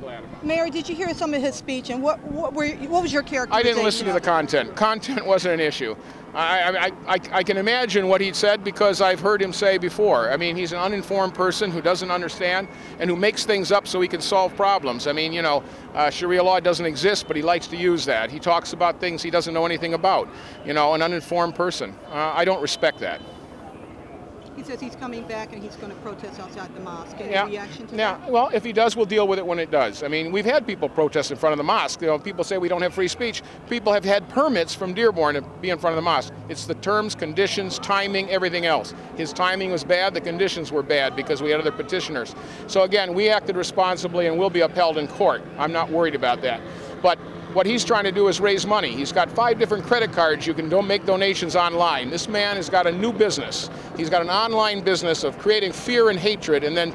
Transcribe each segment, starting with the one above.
glad about it. Mayor, did you hear some of his speech, and what was your characterization? I didn't listen to the content. Content wasn't an issue. I can imagine what he said because I've heard him say before. I mean, he's an uninformed person who doesn't understand and who makes things up so he can solve problems. I mean, you know, Sharia law doesn't exist, but he likes to use that. He talks about things he doesn't know anything about. You know, an uninformed person. I don't respect that. He says he's coming back and he's going to protest outside the mosque. Any reaction to that? Yeah, well, if he does, we'll deal with it when it does. I mean, we've had people protest in front of the mosque. You know, people say we don't have free speech. People have had permits from Dearborn to be in front of the mosque. It's the terms, conditions, timing, everything else. His timing was bad, the conditions were bad because we had other petitioners. So again, we acted responsibly and we'll be upheld in court. I'm not worried about that. But what he's trying to do is raise money. He's got 5 different credit cards. You can make donations online. This man has got a new business. He's got an online business of creating fear and hatred and then,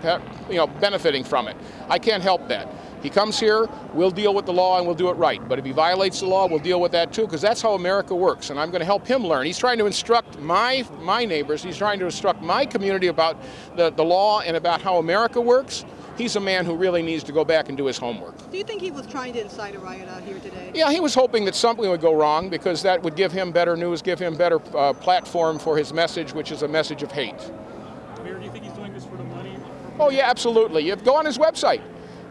you know, benefiting from it. I can't help that. He comes here, we'll deal with the law and we'll do it right. But if he violates the law, we'll deal with that too, because that's how America works. And I'm going to help him learn. He's trying to instruct my neighbors. He's trying to instruct my community about the law and about how America works. He's a man who really needs to go back and do his homework. Do you think he was trying to incite a riot out here today? Yeah, he was hoping that something would go wrong because that would give him better news, give him better platform for his message, which is a message of hate. Mayor, do you think he's doing this for the money? Oh yeah, absolutely. You go on his website.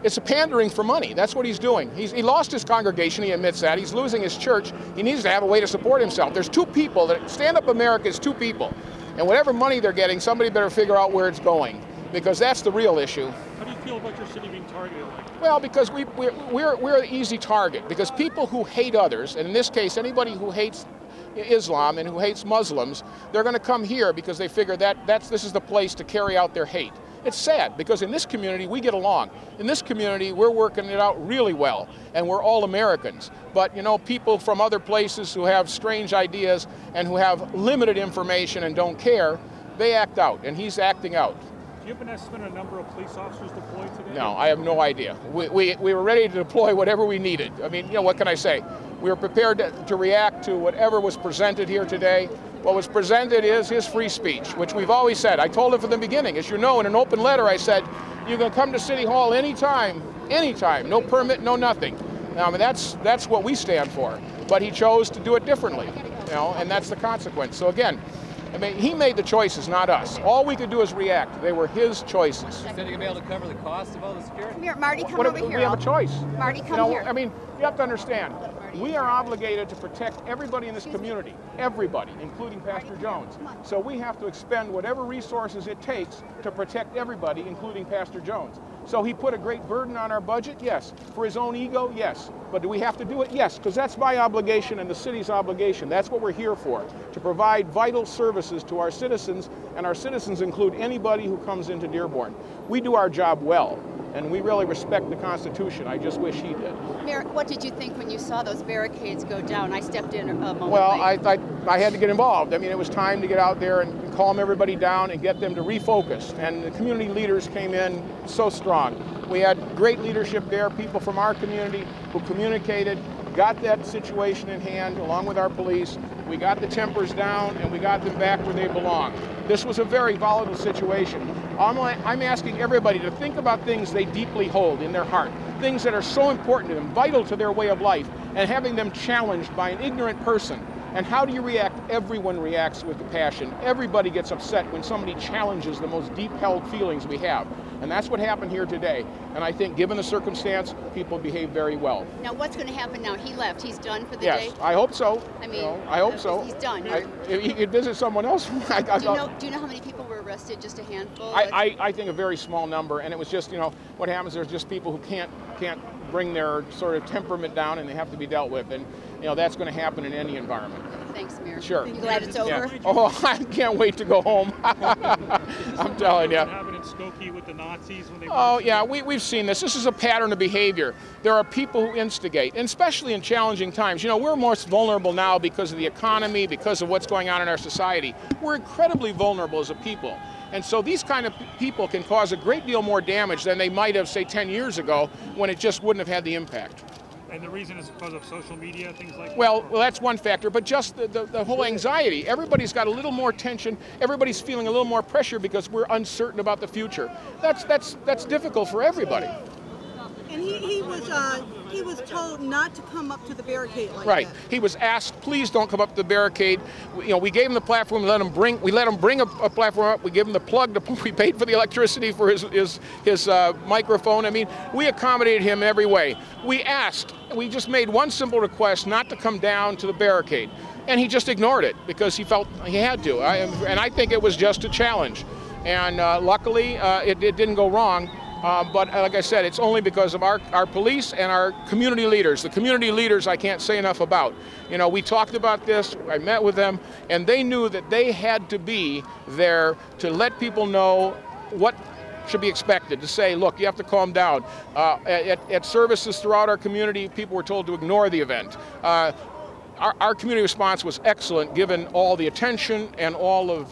It's a pandering for money. That's what he's doing. He lost his congregation, he admits that. He's losing his church. He needs to have a way to support himself. There's 2 people. Stand Up America is 2 people. And whatever money they're getting, somebody better figure out where it's going, because that's the real issue. How do you feel about your city being targeted like that? Well, because we're an easy target, because people who hate others, and in this case anybody who hates Islam and who hates Muslims, they're going to come here because they figure this is the place to carry out their hate. It's sad, because in this community we get along. In this community we're working it out really well, and we're all Americans. But you know, people from other places who have strange ideas and who have limited information and don't care, they act out, and he's acting out. Do you have an estimate of a number of police officers deployed today? No, I have no idea. We were ready to deploy whatever we needed. I mean, you know, what can I say? We were prepared to react to whatever was presented here today. What was presented is his free speech, which we've always said. I told him from the beginning. As you know, in an open letter, I said, you can come to City Hall anytime, no permit, no nothing. Now, I mean, that's what we stand for. But he chose to do it differently, you know, and that's the consequence. So again, I mean, he made the choices, not us. All we could do is react. They were his choices. Is he going to be able to cover the cost of all the security? Come here, Marty, come over here. We have a choice. Marty, come here. I mean, you have to understand, we are obligated to protect everybody in this community, everybody, including Pastor Jones. So we have to expend whatever resources it takes to protect everybody, including Pastor Jones. So he put a great burden on our budget, yes. For his own ego, yes. But do we have to do it? Yes, because that's my obligation and the city's obligation. That's what we're here for, to provide vital services to our citizens, and our citizens include anybody who comes into Dearborn. We do our job well, and we really respect the Constitution. I just wish he did. Mayor, what did you think when you saw those barricades go down? I stepped in a moment Well, late. I had to get involved. I mean, it was time to get out there and calm everybody down and get them to refocus. And the community leaders came in so strong. We had great leadership there, people from our community who communicated, got that situation in hand along with our police. We got the tempers down and we got them back where they belong. This was a very volatile situation. I'm asking everybody to think about things they deeply hold in their heart, things that are so important to them, vital to their way of life, and having them challenged by an ignorant person. And how do you react? Everyone reacts with passion. Everybody gets upset when somebody challenges the most deep-held feelings we have. And that's what happened here today. And I think, given the circumstance, people behaved very well. Now, what's going to happen now? He left. He's done for the day? Yes, I hope so. I mean, I hope so. He's done. If he could visit someone else. Do you know how many people were arrested? Just a handful? I think a very small number. And it was just, you know, what happens, there's just people who can't bring their sort of temperament down, and they have to be dealt with. And, you know, that's going to happen in any environment. Thanks, Mayor. Sure. You glad it's over? Yeah. Oh, I can't wait to go home. I'm telling you. Happened in Skokie with the Nazis when they Oh, yeah, we've seen this. This is a pattern of behavior. There are people who instigate, and especially in challenging times. You know, we're most vulnerable now because of the economy, because of what's going on in our society. We're incredibly vulnerable as a people. And so these kind of people can cause a great deal more damage than they might have, say, 10 years ago, when it just wouldn't have had the impact. And the reason is because of social media, things like that? Well, that's one factor, but just the whole anxiety. Everybody's got a little more tension. Everybody's feeling a little more pressure because we're uncertain about the future. That's difficult for everybody. And he was told not to come up to the barricade like Right. that. He was asked, please don't come up to the barricade. We gave him the platform. We let him bring a platform up. We gave him the plug. We paid for the electricity for his microphone. I mean, we accommodated him in every way. We just made one simple request, not to come down to the barricade, and he just ignored it because he felt he had to. And I think it was just a challenge. And luckily, it didn't go wrong. But like I said, it's only because of our police and our community leaders. The community leaders I can't say enough about. We talked about this, I met with them, and they knew that they had to be there to let people know what should be expected, to say, look, you have to calm down. At services throughout our community, people were told to ignore the event. Our community response was excellent, given all the attention and all of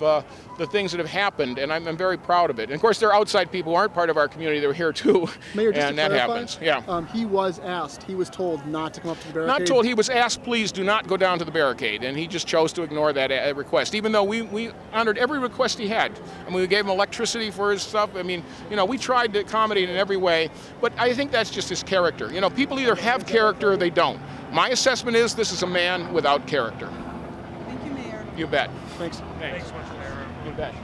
the things that have happened, and I'm very proud of it. And of course, there are outside people who aren't part of our community that were here too, Mayor, just and to that clarify, happens. Yeah. He was asked, he was told not to come up to the barricade? Not told, he was asked, please do not go down to the barricade, and he just chose to ignore that request, even though we honored every request he had. I mean, we gave him electricity for his stuff. I mean, we tried to accommodate in every way, but I think that's just his character. People either have character or they don't. My assessment is this is a man without character. Thank you, Mayor. You bet. Thanks. Thanks. Thanks so much, Mayor. You bet.